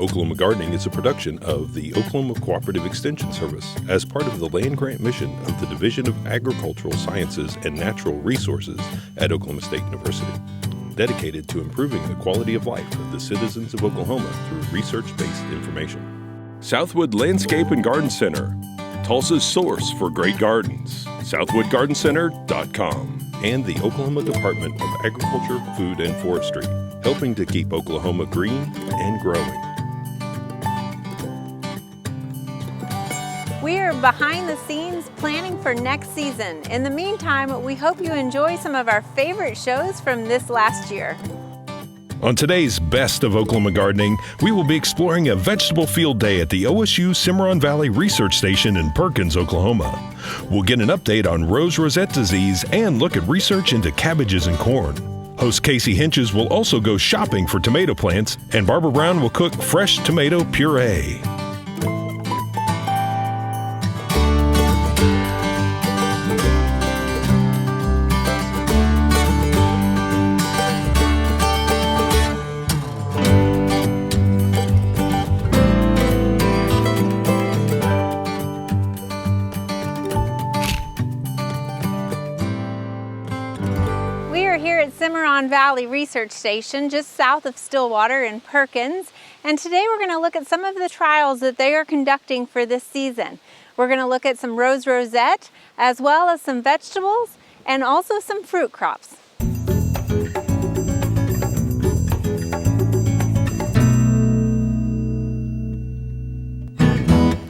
Oklahoma Gardening is a production of the Oklahoma Cooperative Extension Service as part of the land grant mission of the Division of Agricultural Sciences and Natural Resources at Oklahoma State University, dedicated to improving the quality of life of the citizens of Oklahoma through research-based information. Southwood Landscape and Garden Center, Tulsa's source for great gardens, southwoodgardencenter.com, and the Oklahoma Department of Agriculture, Food, and Forestry, helping to keep Oklahoma green and growing. We are behind the scenes planning for next season. In the meantime, we hope you enjoy some of our favorite shows from this last year. On today's Best of Oklahoma Gardening, we will be exploring a vegetable field day at the OSU Cimarron Valley Research Station in Perkins, Oklahoma. We'll get an update on Rose Rosette disease and look at research into cabbages and corn. Host Casey Hentges will also go shopping for tomato plants, and Barbara Brown will cook fresh tomato puree. Cimarron Valley Research Station just south of Stillwater in Perkins, and today we're going to look at some of the trials that they are conducting for this season. We're going to look at some Rose Rosette as well as some vegetables and also some fruit crops.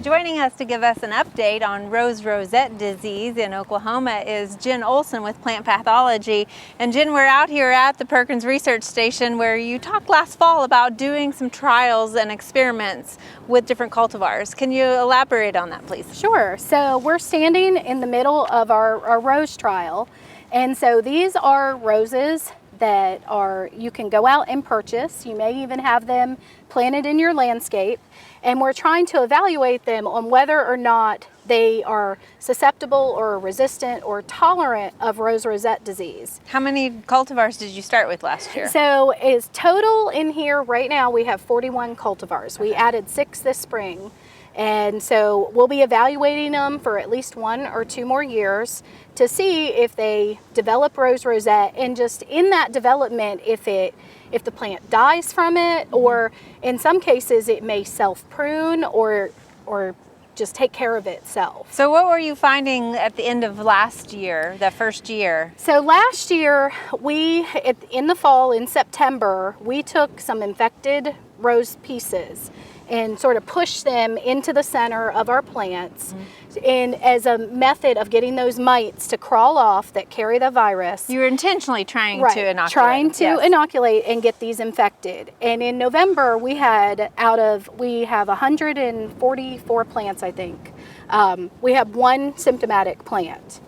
Joining us to give us an update on Rose Rosette disease in Oklahoma is Jen Olson with Plant Pathology. And Jen, we're out here at the Perkins Research Station where you talked last fall about doing some trials and experiments with different cultivars. Can you elaborate on that, please? Sure. So we're standing in the middle of our rose trial. And so these are roses that you can go out and purchase. You may even have them planted in your landscape. And we're trying to evaluate them on whether or not they are susceptible or resistant or tolerant of Rose Rosette disease. How many cultivars did you start with last year? So is total in here right now we have 41 cultivars. We added 6 this spring. And so we'll be evaluating them for at least 1 or 2 more years to see if they develop Rose Rosette, and just in that development if the plant dies from it, or in some cases it may self-prune or just take care of itself. So what were you finding at the end of last year, the first year? So last year, in the fall, in September, we took some infected rose pieces and sort of pushed them into the center of our plants as a method of getting those mites to crawl off that carry the virus. You were intentionally trying to inoculate. Trying to inoculate and get these infected. And in November, we have 144 plants, I think. We have 1 symptomatic plant.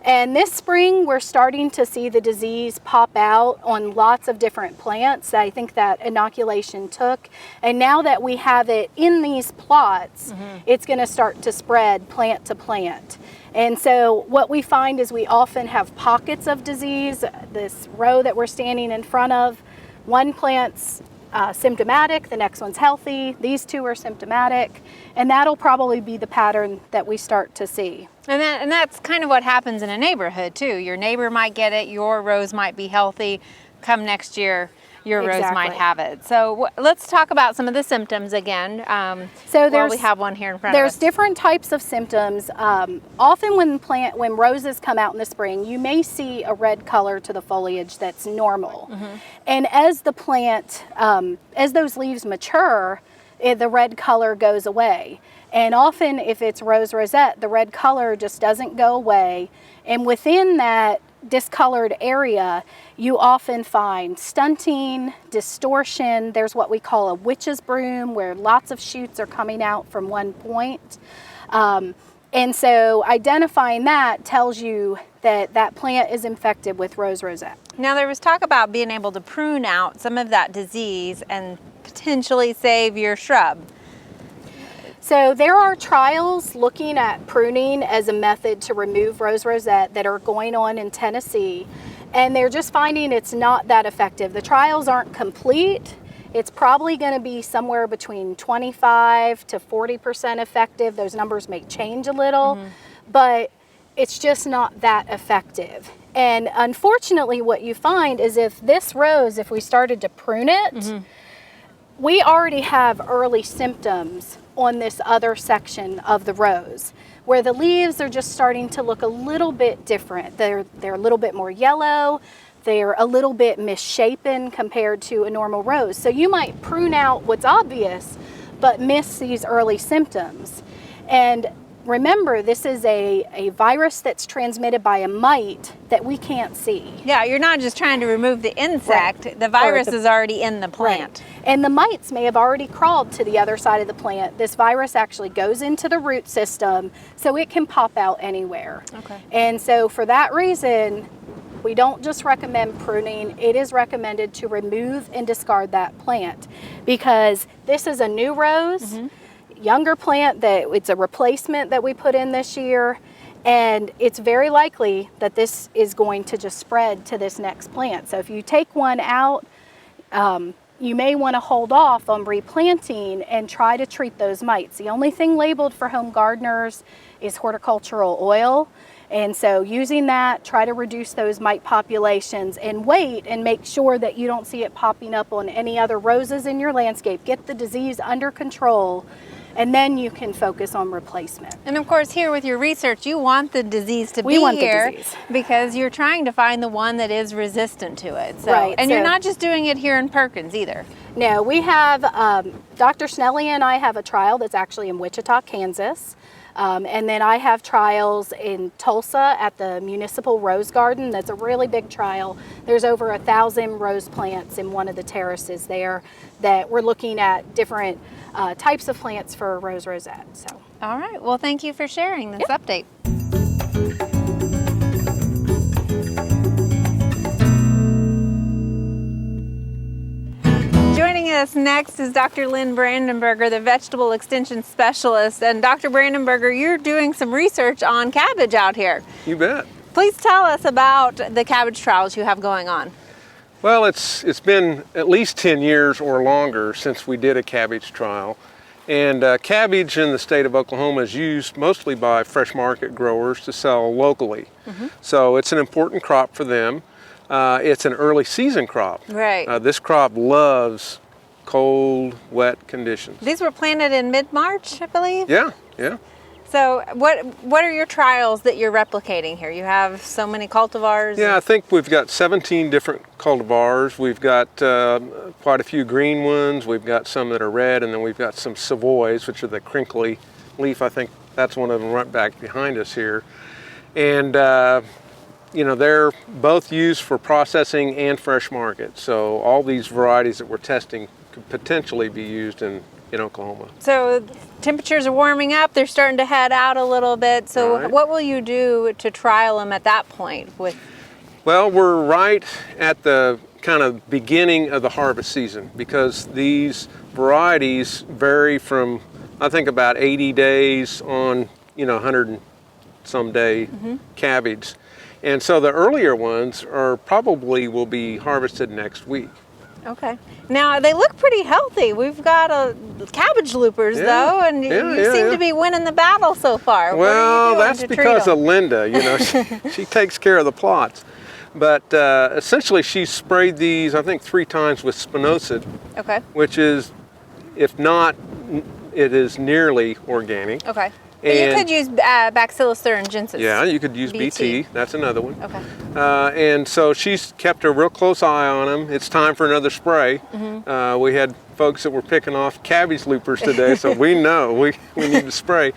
And this spring, we're starting to see the disease pop out on lots of different plants. I think that inoculation took. And now that we have it in these plots, it's going to start to spread plant to plant. And so what we find is we often have pockets of disease. This row that we're standing in front of, one plant's symptomatic, the next one's healthy, these 2 are symptomatic, and that'll probably be the pattern that we start to see. And that's kind of what happens in a neighborhood too. Your neighbor might get it, your rose might be healthy. Come next year, your rose might have it. So let's talk about some of the symptoms again. We have one here in front of us. There's different types of symptoms. Often when roses come out in the spring, you may see a red color to the foliage that's normal. And as the plant, as those leaves mature, the red color goes away. And often if it's Rose Rosette, the red color just doesn't go away. And within that discolored area, you often find stunting, distortion. There's what we call a witch's broom, where lots of shoots are coming out from one point. And so identifying that tells you that that plant is infected with Rose Rosette. Now there was talk about being able to prune out some of that disease and potentially save your shrub. So there are trials looking at pruning as a method to remove Rose Rosette that are going on in Tennessee, and they're just finding it's not that effective. The trials aren't complete. it's probably going to be somewhere between 25 to 40% effective. Those numbers may change a little, but it's just not that effective. And unfortunately, what you find is if this rose, if we started to prune it, we already have early symptoms on this other section of the rose, where the leaves are just starting to look a little bit different. They're a little bit more yellow. They're a little bit misshapen compared to a normal rose. So you might prune out what's obvious, but miss these early symptoms. And remember, this is a virus that's transmitted by a mite that we can't see. Yeah, you're not just trying to remove the insect. Right. The virus is already in the plant. Right. And the mites may have already crawled to the other side of the plant. This virus actually goes into the root system, so it can pop out anywhere. Okay. And so for that reason, we don't just recommend pruning. It is recommended to remove and discard that plant, because this is a new rose, younger plant, that it's a replacement that we put in this year, and it's very likely that this is going to just spread to this next plant. So if you take one out, you may want to hold off on replanting and try to treat those mites. The only thing labeled for home gardeners is horticultural oil. And so using that, try to reduce those mite populations and wait and make sure that you don't see it popping up on any other roses in your landscape. Get the disease under control, and then you can focus on replacement. And of course, here with your research, you want the disease to be here because you're trying to find the one that is resistant to it. So, right. And you're not just doing it here in Perkins either. No, we have, Dr. Snelly and I have a trial that's actually in Wichita, Kansas. And then I have trials in Tulsa at the Municipal Rose Garden. That's a really big trial. There's over 1,000 rose plants in one of the terraces there that we're looking at different types of plants for Rose Rosette. So. All right. Well, thank you for sharing this update. Joining us next is Dr. Lynn Brandenberger, the Vegetable Extension Specialist. And Dr. Brandenberger, you're doing some research on cabbage out here. You bet. Please tell us about the cabbage trials you have going on. Well, it's been at least 10 years or longer since we did a cabbage trial. And cabbage in the state of Oklahoma is used mostly by fresh market growers to sell locally. So it's an important crop for them. It's an early season crop. Right. This crop loves cold, wet conditions. These were planted in mid-March, I believe? Yeah, yeah. So what are your trials that you're replicating here? You have so many cultivars? Yeah, I think we've got 17 different cultivars. We've got quite a few green ones. We've got some that are red, and then we've got some Savoys, which are the crinkly leaf. I think that's one of them right back behind us here. And you know, they're both used for processing and fresh market. So all these varieties that we're testing could potentially be used in Oklahoma. So temperatures are warming up, they're starting to head out a little bit. So what will you do to trial them at that point? Well, we're right at the kind of beginning of the harvest season, because these varieties vary from, I think, about 80 days on, 100 and some day cabbage. And so the earlier ones probably will be harvested next week. Okay. Now they look pretty healthy. We've got cabbage loopers though, and you seem to be winning the battle so far. Well, that's because of Linda. She takes care of the plots. But essentially, she's sprayed these, I think, 3 times with spinosad, which is, if not, it is nearly organic. Okay. But you could use Bacillus thuringiensis. Yeah, you could use BT. That's another one. Okay. And so she's kept a real close eye on them. It's time for another spray. We had folks that were picking off cabbage loopers today, so we know we need to spray.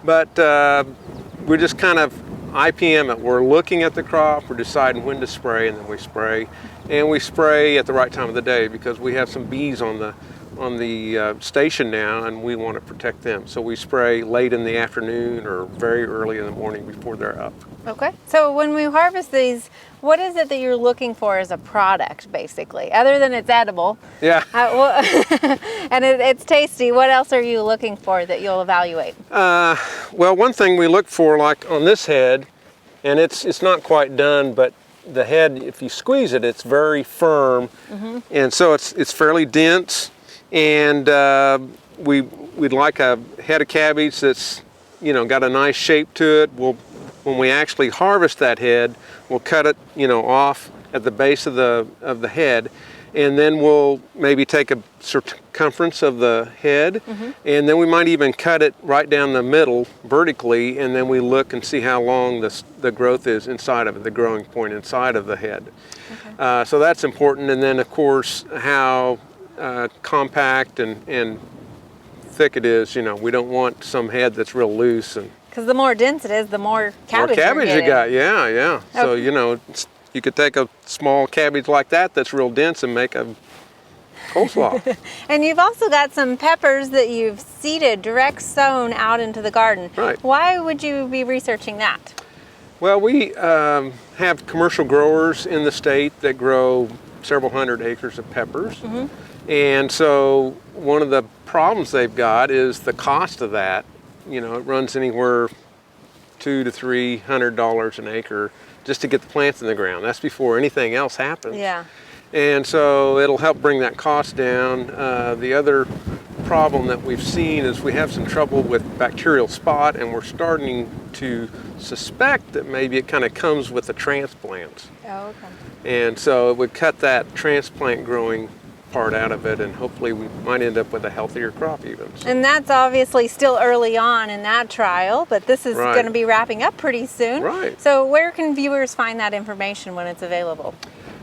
But we're just kind of IPM it. We're looking at the crop, we're deciding when to spray, and then we spray. And we spray at the right time of the day, because we have some bees on the station now, and we want to protect them. So we spray late in the afternoon or very early in the morning before they're up. Okay. So when we harvest these, what is it that you're looking for as a product, basically, other than it's edible? Yeah. And it's tasty. What else are you looking for that you'll evaluate? Well, one thing we look for, like on this head, and it's not quite done, but the head, if you squeeze it, it's very firm, and so it's fairly dense. And we'd like a head of cabbage that's, you know, got a nice shape to it. When we actually harvest that head, we'll cut it, you know, off at the base of the head, and then we'll maybe take a circumference of the head, and then we might even cut it right down the middle vertically, and then we look and see how long the growth is inside of it, the growing point inside of the head. Okay. So that's important, and then of course how compact and thick it is. You know, we don't want some head that's real loose, and because the more dense it is, the more cabbage you got. Yeah. Okay. So you know, you could take a small cabbage like that's real dense and make a coleslaw. And you've also got some peppers that you've seeded, direct sown out into the garden. Right. Why would you be researching that? Well, we have commercial growers in the state that grow several hundred acres of peppers. And so one of the problems they've got is the cost of that. You know, it runs anywhere $200 to $300 an acre just to get the plants in the ground. That's before anything else happens. Yeah. And so it'll help bring that cost down. The other problem that we've seen is we have some trouble with bacterial spot, and we're starting to suspect that maybe it kind of comes with the transplants. Oh, okay. And so it would cut that transplant growing part out of it, and hopefully we might end up with a healthier crop even. So. And that's obviously still early on in that trial, but this is going to be wrapping up pretty soon. Right. So where can viewers find that information when it's available?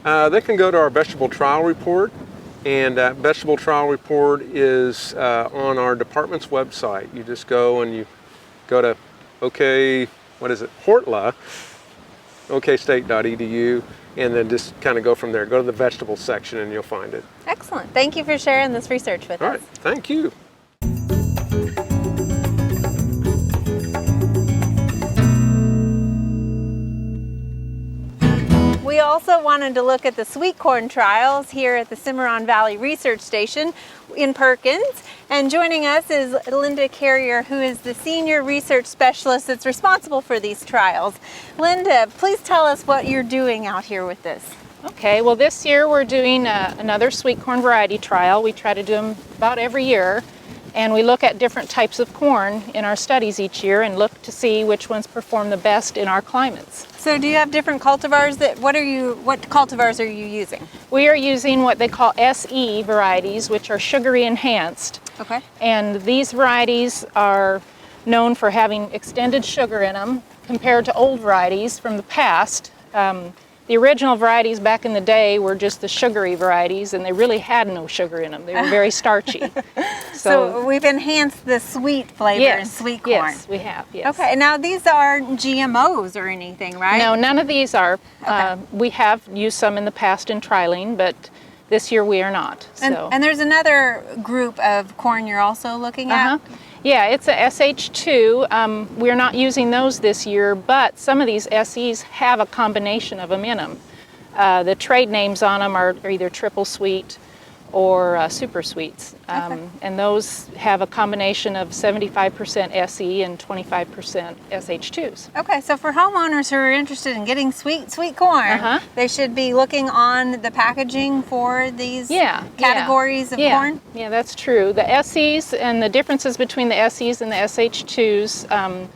They can go to our vegetable trial report, and that vegetable trial report is on our department's website. You just go and you go to Hortla, okstate.edu, and then just kind of go from there. Go to the vegetable section and you'll find it. Excellent. Thank you for sharing this research with us. All right. Thank you. We also wanted to look at the sweet corn trials here at the Cimarron Valley Research Station in Perkins. And joining us is Linda Carrier, who is the Senior Research Specialist that's responsible for these trials. Linda, please tell us what you're doing out here with this. Okay, well this year we're doing another sweet corn variety trial. We try to do them about every year. And we look at different types of corn in our studies each year and look to see which ones perform the best in our climates. So do you have different cultivars what cultivars are you using? We are using what they call SE varieties, which are sugary enhanced. Okay. And these varieties are known for having extended sugar in them compared to old varieties from the past. The original varieties back in the day were just the sugary varieties, and they really had no sugar in them. They were very starchy. So we've enhanced the sweet flavor in sweet corn. Yes, we have, yes. Okay, now these aren't GMOs or anything, right? No, none of these are. Okay. We have used some in the past in trialing, but this year we are not. And there's another group of corn you're also looking at? Yeah, it's a SH2. We're not using those this year, but some of these SEs have a combination of them in them. The trade names on them are either triple sweet or super sweets. And those have a combination of 75% SE and 25% SH2s. Okay, so for homeowners who are interested in getting sweet corn, they should be looking on the packaging for these categories of corn? Yeah, that's true. The SEs and the differences between the SEs and the SH2s,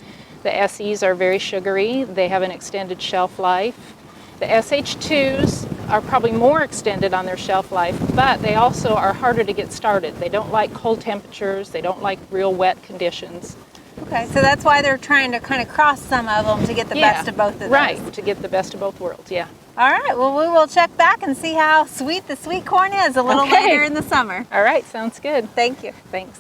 the SEs are very sugary. They have an extended shelf life. The SH2s are probably more extended on their shelf life, but they also are harder to get started. They don't like cold temperatures. They don't like real wet conditions. Okay, so that's why they're trying to kind of cross some of them to get the best of both of those. Right, to get the best of both worlds, yeah. All right, well, we will check back and see how sweet the sweet corn is a little later in the summer. All right, sounds good. Thank you. Thanks.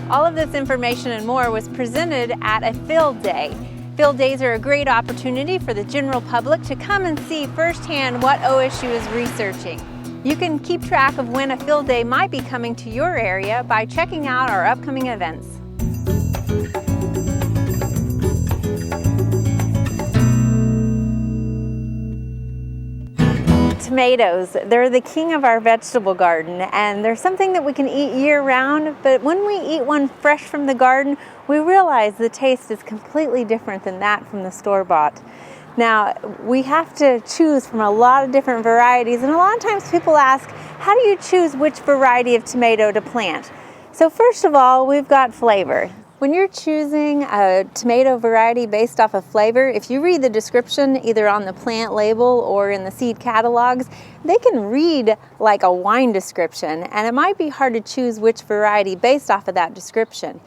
All of this information and more was presented at a field day. Field days are a great opportunity for the general public to come and see firsthand what OSU is researching. You can keep track of when a field day might be coming to your area by checking out our upcoming events. Tomatoes, they're the king of our vegetable garden, and they're something that we can eat year-round, but when we eat one fresh from the garden, we realize the taste is completely different than that from the store-bought. Now, we have to choose from a lot of different varieties, and a lot of times people ask, how do you choose which variety of tomato to plant? So first of all, we've got flavor. When you're choosing a tomato variety based off of flavor, if you read the description either on the plant label or in the seed catalogs, they can read like a wine description, and it might be hard to choose which variety based off of that description.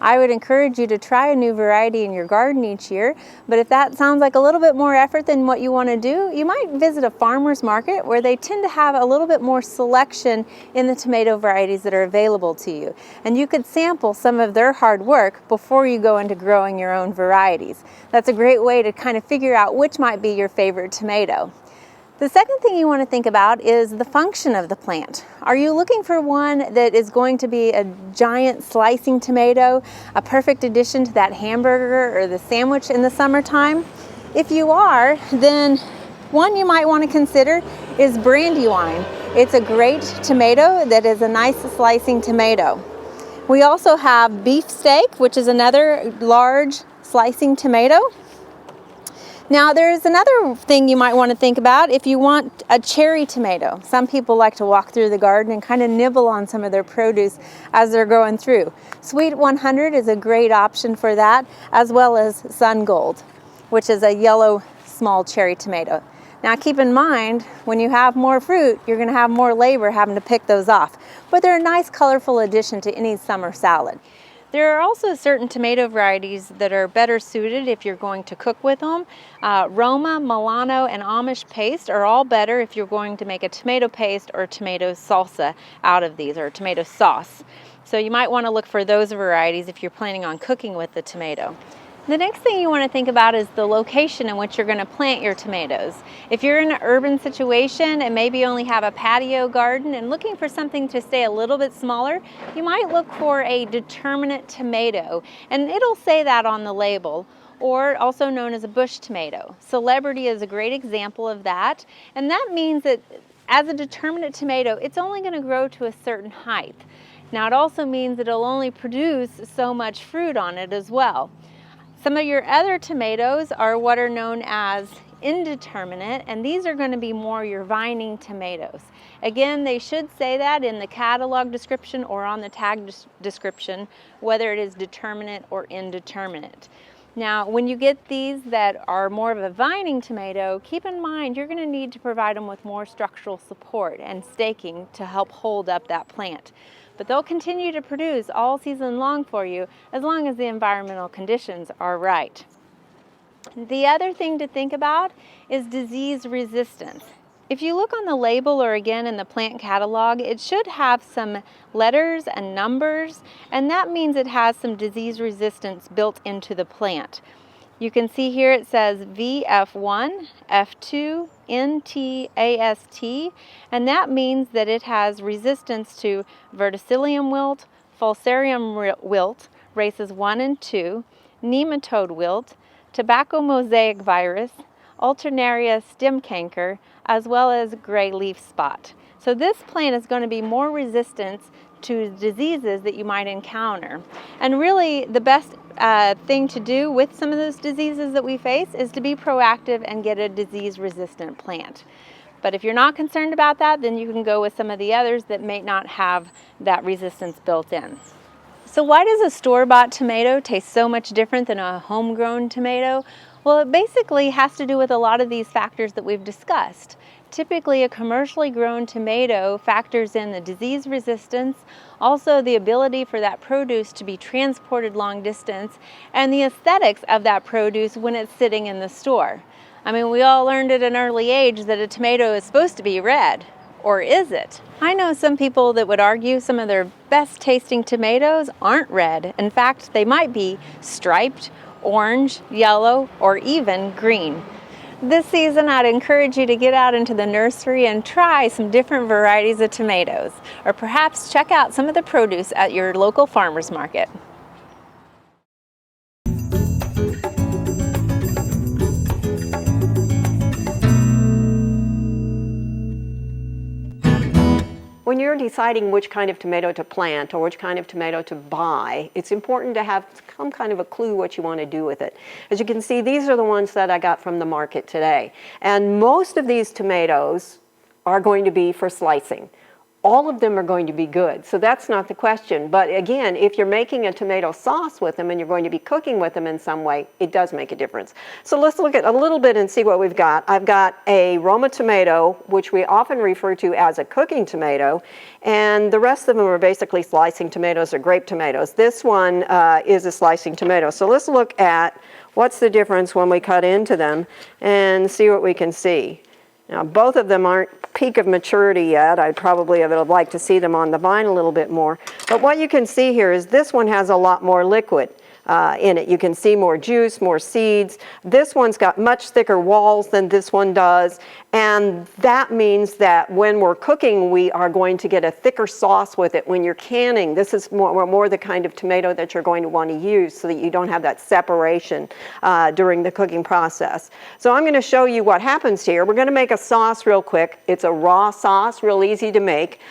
I would encourage you to try a new variety in your garden each year, but if that sounds like a little bit more effort than what you want to do, you might visit a farmer's market where they tend to have a little bit more selection in the tomato varieties that are available to you. And you could sample some of their hard work before you go into growing your own varieties. That's a great way to kind of figure out which might be your favorite tomato. The second thing you want to think about is the function of the plant. Are you looking for one that is going to be a giant slicing tomato, a perfect addition to that hamburger or the sandwich in the summertime? If you are, then one you might want to consider is Brandywine. It's a great tomato that is a nice slicing tomato. We also have beefsteak, which is another large slicing tomato. Now there's another thing you might want to think about if you want a cherry tomato. Some people like to walk through the garden and kind of nibble on some of their produce as they're going through. Sweet 100 is a great option for that, as well as Sun Gold, which is a yellow small cherry tomato. Now keep in mind, when you have more fruit, you're going to have more labor having to pick those off, but they're a nice colorful addition to any summer salad. There are also certain tomato varieties that are better suited if you're going to cook with them. Roma, Milano, and Amish paste are all better if you're going to make a tomato paste or tomato salsa out of these, or tomato sauce. So you might want to look for those varieties if you're planning on cooking with the tomato. The next thing you want to think about is the location in which you're going to plant your tomatoes. If you're in an urban situation and maybe only have a patio garden and looking for something to stay a little bit smaller, you might look for a determinate tomato, and it'll say that on the label, or also known as a bush tomato. Celebrity is a great example of that, and that means that as a determinate tomato, it's only going to grow to a certain height. Now it also means that it'll only produce so much fruit on it as well. Some of your other tomatoes are what are known as indeterminate, and these are going to be more your vining tomatoes. Again, they should say that in the catalog description or on the tag description, whether it is determinate or indeterminate. Now, when you get these that are more of a vining tomato, keep in mind you're going to need to provide them with more structural support and staking to help hold up that plant. But they'll continue to produce all season long for you as long as the environmental conditions are right. The other thing to think about is disease resistance. If you look on the label or again in the plant catalog, it should have some letters and numbers, and that means it has some disease resistance built into the plant. You can see here it says VF1, F2, NT, and that means that it has resistance to verticillium wilt, fusarium wilt, races 1 and 2, nematode wilt, tobacco mosaic virus, alternaria stem canker, as well as gray leaf spot. So this plant is going to be more resistant to diseases that you might encounter. And really the best thing to do with some of those diseases that we face is to be proactive and get a disease-resistant plant. But if you're not concerned about that, then you can go with some of the others that may not have that resistance built in. So why does a store-bought tomato taste so much different than a homegrown tomato? Well, it basically has to do with a lot of these factors that we've discussed. Typically, a commercially grown tomato factors in the disease resistance, also the ability for that produce to be transported long distance, and the aesthetics of that produce when it's sitting in the store. I mean, we all learned at an early age that a tomato is supposed to be red, Or is it? I know some people that would argue some of their best tasting tomatoes aren't red. In fact, they might be striped, orange, yellow, or even green. This season, I'd encourage you to get out into the nursery and try some different varieties of tomatoes, or perhaps check out some of the produce at your local farmer's market. When you're deciding which kind of tomato to plant or which kind of tomato to buy, it's important to have some kind of a clue what you want to do with it. As you can see, these are the ones that I got from the market today. And most of these tomatoes are going to be for slicing. All of them are going to be good, so that's not the question. But again, if you're making a tomato sauce with them and you're going to be cooking with them in some way, it does make a difference. So let's look at a little bit and see what we've got. I've got a Roma tomato, which we often refer to as a cooking tomato, and the rest of them are basically slicing tomatoes or grape tomatoes. This one is a slicing tomato. So let's look at what's the difference when we cut into them and see what we can see. Now, both of them aren't peak of maturity yet. I'd probably have liked to see them on the vine a little bit more. But what you can see here is this one has a lot more liquid in it. You can see more juice, more seeds. This one's got much thicker walls than this one does. And that means that when we're cooking, we are going to get a thicker sauce with it. When you're canning, this is more the kind of tomato that you're going to want to use so that you don't have that separation during the cooking process. So I'm going to show you what happens here. We're going to make a sauce real quick. It's a raw sauce, real easy to make.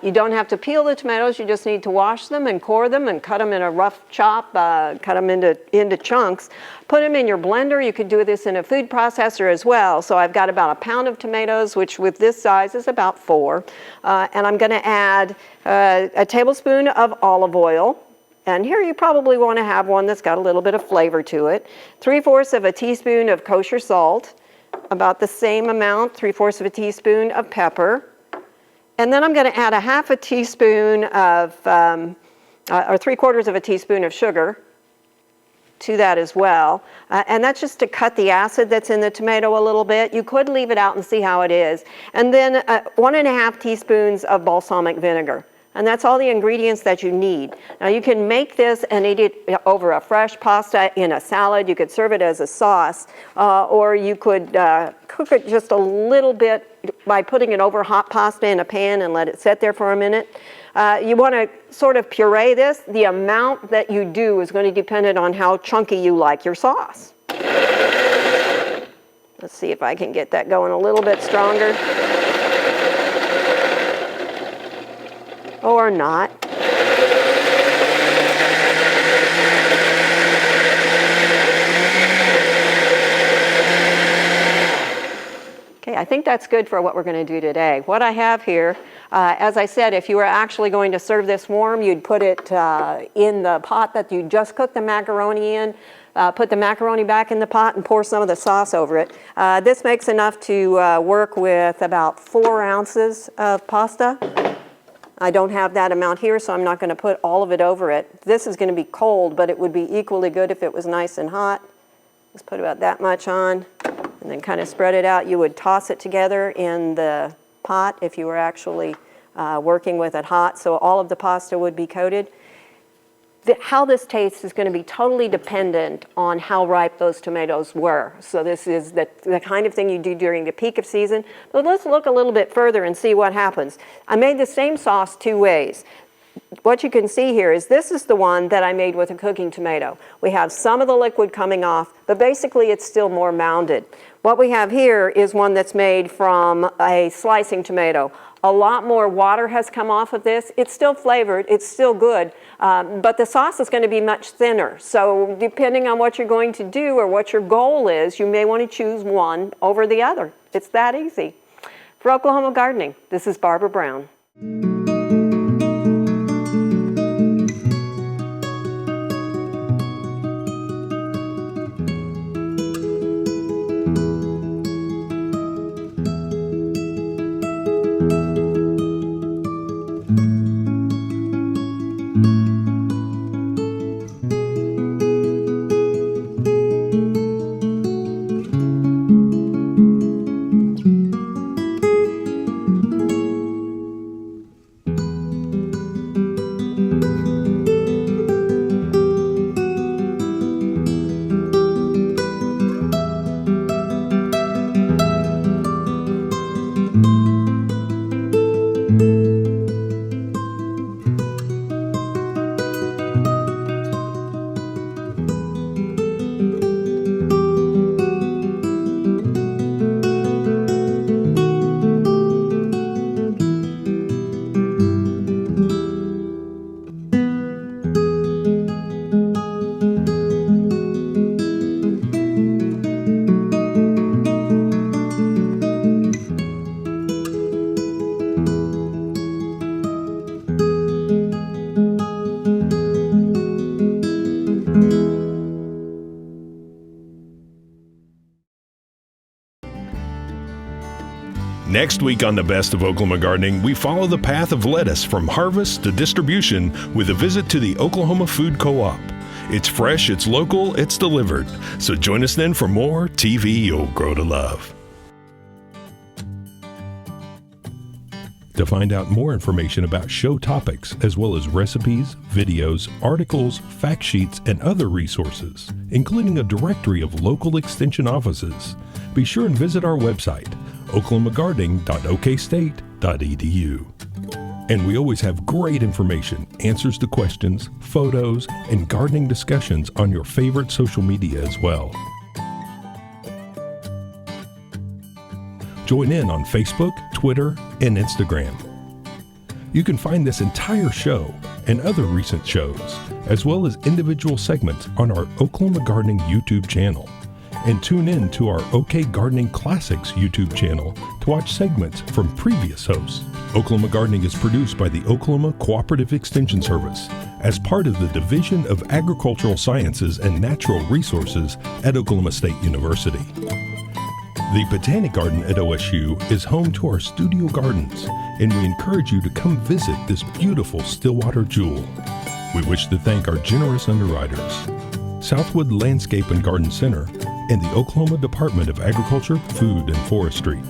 You don't have to peel the tomatoes. You just need to wash them and core them and cut them in a rough chop, cut them into chunks. Put them in your blender. You could do this in a food processor as well. So I've got about a pound of tomatoes, which with this size is about 4. And I'm going to add a tablespoon of olive oil. And here you probably want to have one that's got a little bit of flavor to it. 3/4 of a teaspoon of kosher salt. About the same amount, 3/4 of a teaspoon of pepper. And then I'm going to add a 1/2 teaspoon of, or 3/4 of a teaspoon of sugar to that as well. And that's just to cut the acid that's in the tomato a little bit. You could leave it out and see how it is. And then 1½ teaspoons of balsamic vinegar. And that's all the ingredients that you need. Now you can make this and eat it over a fresh pasta in a salad. You could serve it as a sauce, or you could cook it just a little bit by putting it over hot pasta in a pan and let it sit there for a minute. You want to sort of puree this. The amount that you do is going to depend on how chunky you like your sauce. Let's see if I can get that going a little bit stronger. Or not. Okay, I think that's good for what we're going to do today. What I have here, as I said, if you were actually going to serve this warm, you'd put it in the pot that you just cooked the macaroni in, put the macaroni back in the pot and pour some of the sauce over it. This makes enough to work with about 4 ounces of pasta. I don't have that amount here, so I'm not going to put all of it over it. This is going to be cold, but it would be equally good if it was nice and hot. Let's put about that much on, and then kind of spread it out. You would toss it together in the pot if you were actually working with it hot, so all of the pasta would be coated. How this tastes is going to be totally dependent on how ripe those tomatoes were. So this is the kind of thing you do during the peak of season. But let's look a little bit further and see what happens. I made the same sauce 2 ways. What you can see here is this is the one that I made with a cooking tomato. We have some of the liquid coming off, but basically it's still more mounded. What we have here is one that's made from a slicing tomato. A lot more water has come off of this. It's still flavored, it's still good, but the sauce is going to be much thinner. So depending on what you're going to do or what your goal is, you may want to choose one over the other. It's that easy. For Oklahoma Gardening, this is Barbara Brown. Next week on the Best of Oklahoma Gardening, we follow the path of lettuce from harvest to distribution with a visit to the Oklahoma Food Co-op. It's fresh, it's local, it's delivered. So join us then for more TV you'll grow to love. To find out more information about show topics, as well as recipes, videos, articles, fact sheets, and other resources, including a directory of local extension offices, be sure and visit our website, oklahomagardening.okstate.edu. And we always have great information, answers to questions, photos, and gardening discussions on your favorite social media as well. Join in on Facebook, Twitter, and Instagram. You can find this entire show and other recent shows, as well as individual segments on our Oklahoma Gardening YouTube channel. And tune in to our OK Gardening Classics YouTube channel to watch segments from previous hosts. Oklahoma Gardening is produced by the Oklahoma Cooperative Extension Service as part of the Division of Agricultural Sciences and Natural Resources at Oklahoma State University. The Botanic Garden at OSU is home to our studio gardens, and we encourage you to come visit this beautiful Stillwater jewel. We wish to thank our generous underwriters, Southwood Landscape and Garden Center, and the Oklahoma Department of Agriculture, Food, and Forestry.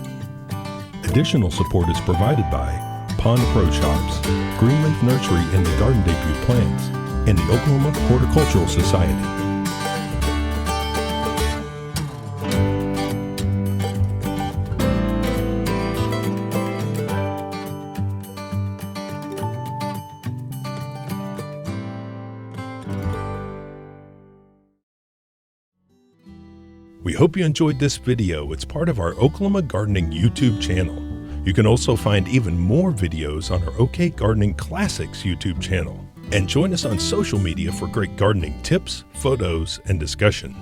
Additional support is provided by Pond Pro Shops, Greenleaf Nursery and the Garden Debut Plants, and the Oklahoma Horticultural Society. We hope you enjoyed this video. It's part of our Oklahoma Gardening YouTube channel. You can also find even more videos on our OK Gardening Classics YouTube channel. And join us on social media for great gardening tips, photos, and discussion.